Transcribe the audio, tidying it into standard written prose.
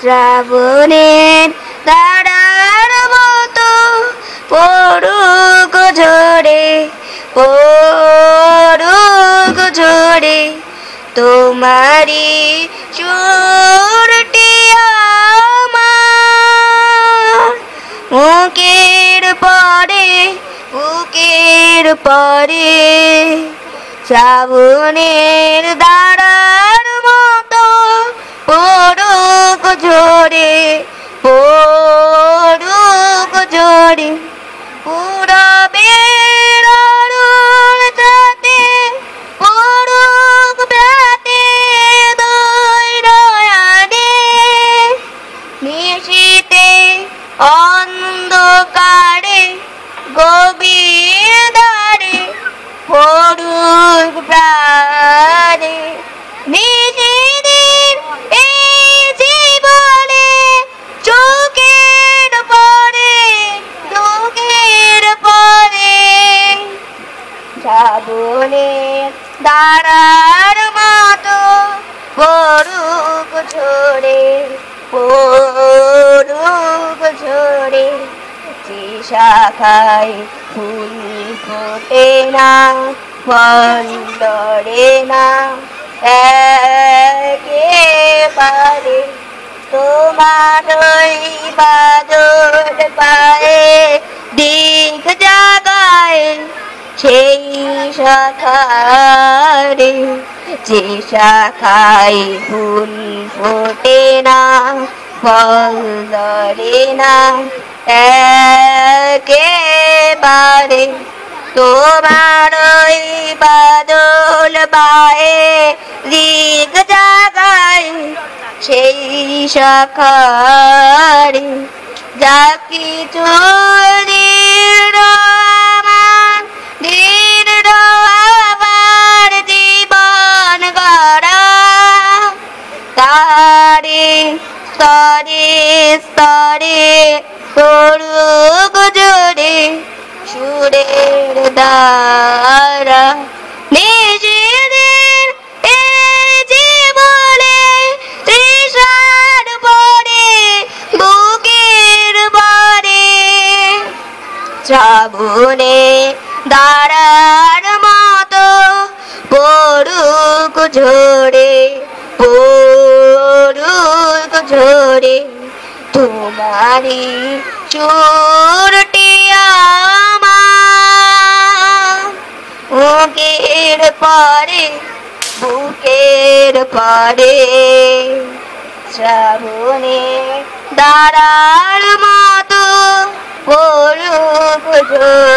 শ্রাবণের ধারার মতো পড়ুক ঝরে পড়ুক ঝরে তোমারি সুরটি আমার বুকের পরে শ্রাবণের ধারার মতো পড়ুক ঝরে পড়ুক ঝরে পূরবের অরুণ রাতে পড়ুক প্রাতে দৈরয়ানে নিশীতে অন্ধকারে গভীর দ্বারে পড়ুক প্রাণে নিশীদিন এই জীবনে চোখের পরে শ্রাবণের ধারার মতো পড়ুক ঝরে পড়ুক ঝরে যে শাখায় ফুল ফোটে না ফল ধরে না একেবারে তোমার ওই বাদর পায়ে দিক জাগায় সেই শাখারে যে শাখায় ফুল ফোটে না ফল ধরে না একেবারে তোমার ওই বাদল বায়ে দিক জাগায় সেই শাখারে যা কিছু আমার জীবন গড়া তারে স্তরে স্তরে পড়ুক ঝরে সুরের দ্বারা নিজেদের এই জীবনে তৃষার পরে বুকের ভরে শ্রাবণে ধারার মতো পড়ুক ঝরে পড়ুক ঝরে তোমারি সুরটি আমার বুকের পরে শ্রাবণে ধারার মতো পড়ুক ঝরে।